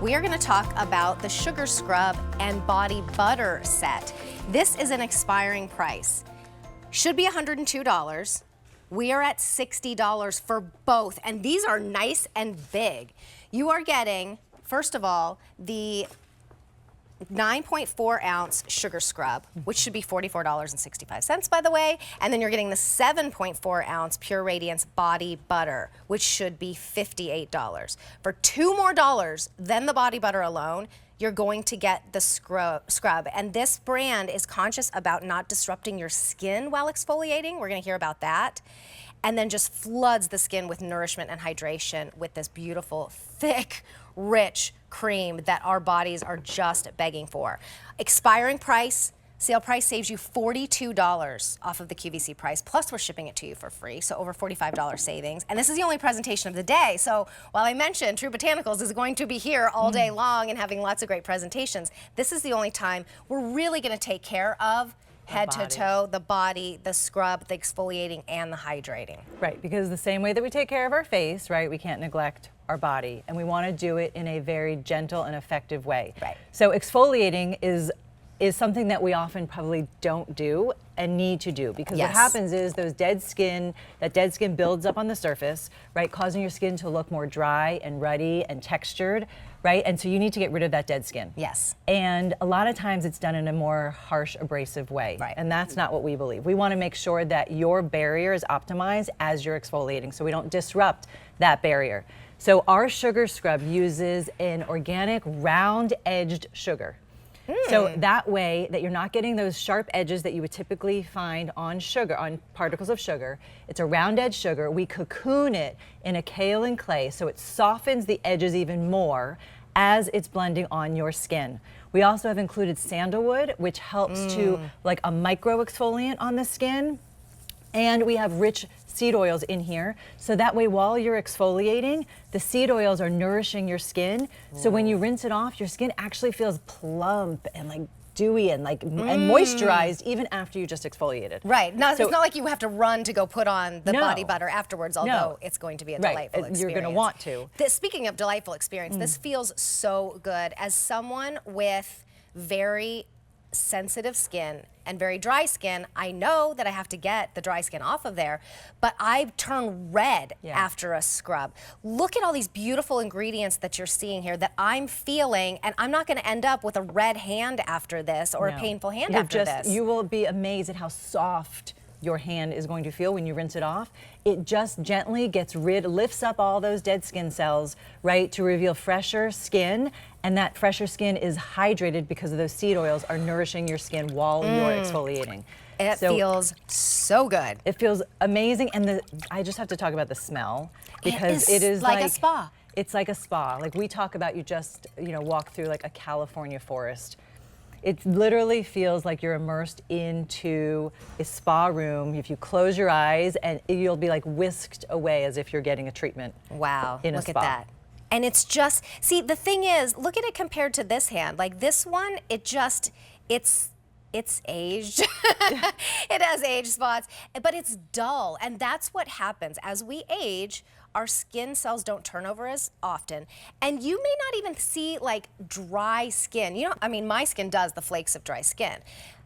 we are going to talk about the Sugar Scrub and Body Butter set. This is an expiring price. Should be $102. We are at $60 for both, and these are nice and big. You are getting, first of all, the 9.4 ounce sugar scrub, which should be $44.65, by the way. And then you're getting the 7.4 ounce Pure Radiance Body Butter, which should be $58. For $2 more than the body butter alone, you're going to get the scrub. And this brand is conscious about not disrupting your skin while exfoliating. We're gonna hear about that. And then just floods the skin with nourishment and hydration with this beautiful, thick, rich cream that our bodies are just begging for. Expiring price, sale price saves you $42 off of the QVC price, plus we're shipping it to you for free, so over $45 savings. And this is the only presentation of the day, so while I mentioned True Botanicals is going to be here all day long and having lots of great presentations, this is the only time we're really gonna take care of head to toe, the body, the scrub, the exfoliating, and the hydrating. Right, because the same way that we take care of our face, right, we can't neglect our body, and we want to do it in a very gentle and effective way. Right. So exfoliating is something that we often probably don't do and need to do, because what happens is that dead skin builds up on the surface, right, causing your skin to look more dry and ruddy and textured, right? And so you need to get rid of that dead skin. Yes. And a lot of times it's done in a more harsh, abrasive way. Right. And that's not what we believe. We want to make sure that your barrier is optimized as you're exfoliating, so we don't disrupt that barrier. So our sugar scrub uses an organic round-edged sugar. So that way that you're not getting those sharp edges that you would typically find on sugar, on particles of sugar. It's a round edged sugar. We cocoon it in a kaolin clay so it softens the edges even more as it's blending on your skin. We also have included sandalwood, which helps to like a micro exfoliant on the skin. And we have rich seed oils in here, so that way while you're exfoliating, the seed oils are nourishing your skin. So when you rinse it off, your skin actually feels plump and like dewy and like and moisturized even after you just exfoliated. Right. Now, so, it's not like you have to run to go put on the body butter afterwards, although it's going to be a delightful experience. You're going to want to. Speaking of delightful experience, this feels so good. As someone with very sensitive skin and very dry skin, I know that I have to get the dry skin off of there, but I turn red after a scrub. Look at all these beautiful ingredients that you're seeing here that I'm feeling, and I'm not gonna end up with a red hand after this or a painful hand after this. You will be amazed at how soft your hand is going to feel when you rinse it off. It just gently lifts up all those dead skin cells, right, to reveal fresher skin, and that fresher skin is hydrated because of those seed oils are nourishing your skin while you're exfoliating. It feels so good. It feels amazing, and I just have to talk about the smell, because it is like a spa. It's like a spa. Like we talk about, you just walk through like a California forest. It literally feels like you're immersed into a spa room. If you close your eyes, and you'll be like whisked away as if you're getting a treatment. Wow, in a look spa. at that. And it's just, see, the thing is, look at it compared to this hand. Like this one, it's aged. It has age spots, but it's dull. And that's what happens. As we age, our skin cells don't turn over as often. And you may not even see like dry skin. I mean, my skin does the flakes of dry skin.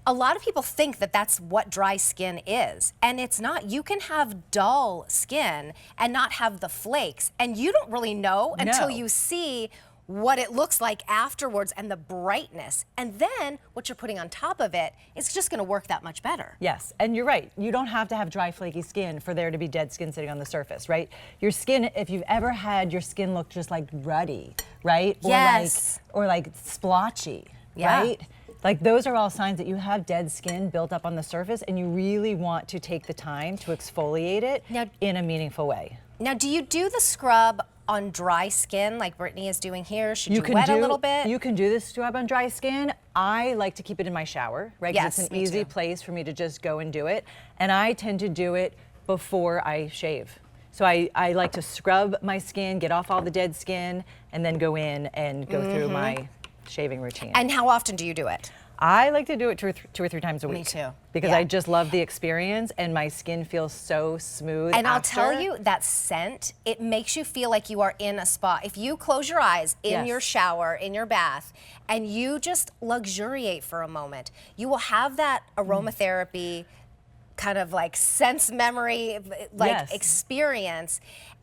A lot of people think that that's what dry skin is, and it's not. You can have dull skin and not have the flakes, and you don't really know until you see what it looks like afterwards and the brightness. And then what you're putting on top of it is just gonna work that much better. Yes, and you're right. You don't have to have dry, flaky skin for there to be dead skin sitting on the surface, right? Your skin, if you've ever had your skin look just like ruddy, right? Yes. Or like splotchy, right? Like those are all signs that you have dead skin built up on the surface, and you really want to take the time to exfoliate it in a meaningful way. Now, do you do the scrub on dry skin like Brittany is doing here? Should you wet a little bit? You can do this scrub on dry skin. I like to keep it in my shower, right? Yes, it's an easy place for me to just go and do it. And I tend to do it before I shave. So I like to scrub my skin, get off all the dead skin, and then go in and go through my shaving routine. And how often do you do it? I like to do it two or three times a week. Me too. Because I just love the experience and my skin feels so smooth. And after. I'll tell you, that scent, it makes you feel like you are in a spa. If you close your eyes in your shower, in your bath, and you just luxuriate for a moment, you will have that aromatherapy kind of like sense memory, like experience.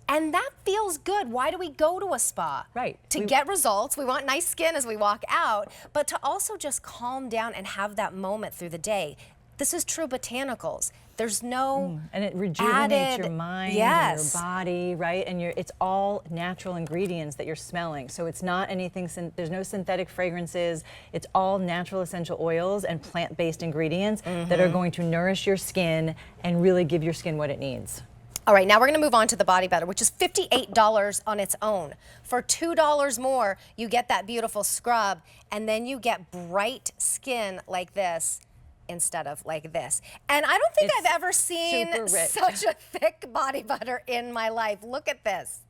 And that feels good. Why do we go to a spa? Right. To get results. We want nice skin as we walk out, but to also just calm down and have that moment through the day. This is True Botanicals. There's no and it rejuvenates your mind and your body, right? And it's all natural ingredients that you're smelling. So it's not anything, there's no synthetic fragrances. It's all natural essential oils and plant-based ingredients that are going to nourish your skin and really give your skin what it needs. All right, now we're gonna move on to the body butter, which is $58 on its own. For $2 more, you get that beautiful scrub, and then you get bright skin like this instead of like this. And I don't think I've ever seen such a thick body butter in my life. Look at this.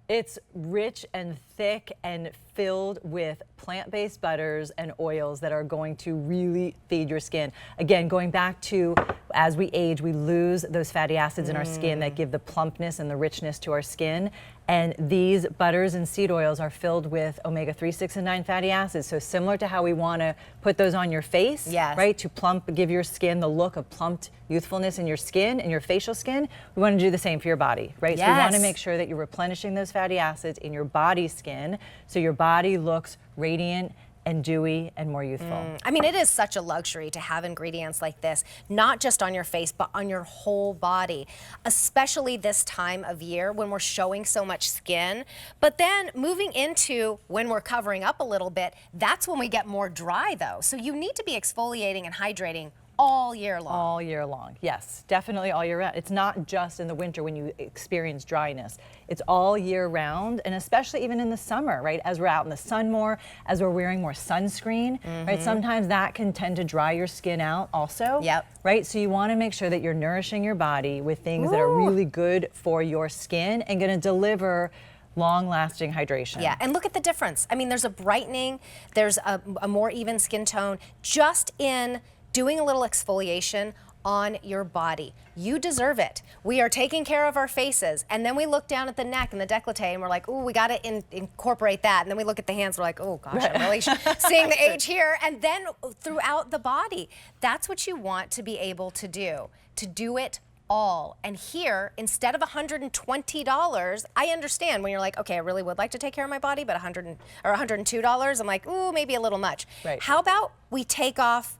It's rich and thick and filled with plant-based butters and oils that are going to really feed your skin. Again, going back to as we age, we lose those fatty acids in our skin that give the plumpness and the richness to our skin. And these butters and seed oils are filled with omega-3, 6, and 9 fatty acids. So similar to how we want to put those on your face, right, to plump, give your skin the look of plumped youthfulness in your skin and your facial skin, we want to do the same for your body, right? So we want to make sure that you're replenishing those fatty acids in your body skin so your body looks radiant and dewy and more youthful. I mean, it is such a luxury to have ingredients like this, not just on your face, but on your whole body, especially this time of year when we're showing so much skin. But then moving into when we're covering up a little bit, that's when we get more dry though. So you need to be exfoliating and hydrating all year long. All year long, yes, definitely all year round. It's not just in the winter when you experience dryness. It's all year round, and especially even in the summer, right? As we're out in the sun more, as we're wearing more sunscreen, right? Sometimes that can tend to dry your skin out also, right? So you want to make sure that you're nourishing your body with things that are really good for your skin and going to deliver long-lasting hydration. Yeah, and look at the difference. I mean, there's a brightening, there's a more even skin tone just in doing a little exfoliation on your body. You deserve it. We are taking care of our faces, and then we look down at the neck and the décolleté and we're like, ooh, we gotta incorporate that. And then we look at the hands, we're like, oh gosh, I'm really seeing the age here. And then throughout the body, that's what you want to be able to do it all. And here, instead of $120, I understand when you're like, okay, I really would like to take care of my body, but $102, I'm like, ooh, maybe a little much. Right. How about we take off,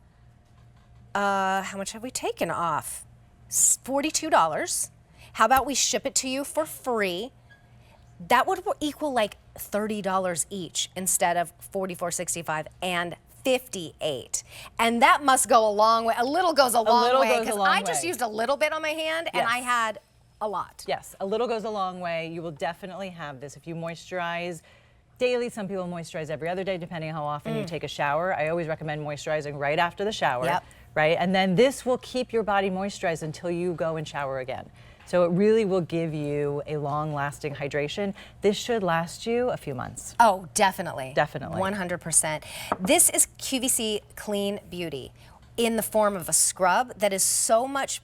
how much have we taken off? $42. How about we ship it to you for free? That would equal like $30 each instead of $44.65 and $58. And that must go a long way. A little goes a long way because I just used a little bit on my hand and I had a lot. Yes, a little goes a long way. You will definitely have this if you moisturize daily. Some people moisturize every other day depending on how often you take a shower. I always recommend moisturizing right after the shower, right? And then this will keep your body moisturized until you go and shower again. So it really will give you a long-lasting hydration. This should last you a few months. Oh, definitely. Definitely. 100%. This is QVC Clean Beauty in the form of a scrub that is so much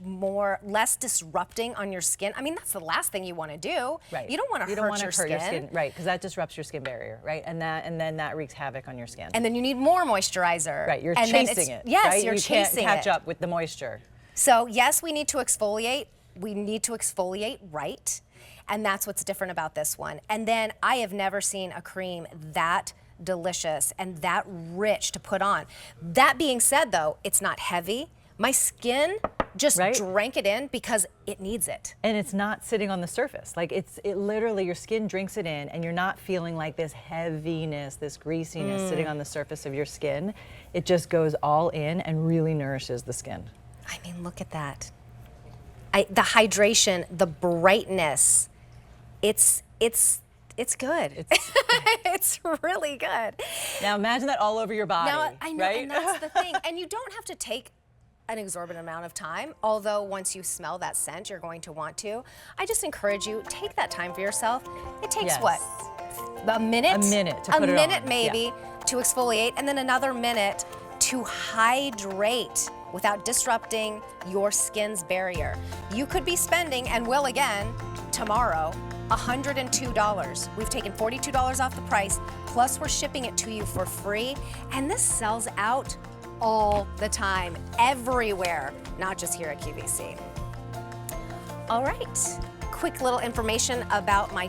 less disrupting on your skin. I mean, that's the last thing you want to do. Right. You don't want to hurt your skin. Right, because that disrupts your skin barrier, right? And then that wreaks havoc on your skin. And then you need more moisturizer. Right, you're chasing it. Yes, right? you're chasing it. You can't catch up with the moisture. So yes, we need to exfoliate. We need to exfoliate right. And that's what's different about this one. And then I have never seen a cream that delicious and that rich to put on. That being said though, it's not heavy. My skin just drank it in because it needs it. And it's not sitting on the surface. Like it literally, your skin drinks it in and you're not feeling like this heaviness, this greasiness sitting on the surface of your skin. It just goes all in and really nourishes the skin. I mean, look at that. The hydration, the brightness, it's good. It's really good. Now imagine that all over your body. Now, I know, right? and that's the thing. And you don't have to take an exorbitant amount of time, although once you smell that scent, you're going to want to. I just encourage you, take that time for yourself. It takes what? A minute? A minute to put it on. A minute maybe to exfoliate, and then another minute to hydrate without disrupting your skin's barrier. You could be spending, and will again tomorrow, $102. We've taken $42 off the price, plus we're shipping it to you for free. And this sells out all the time, everywhere, not just here at QVC. All right, quick little information about my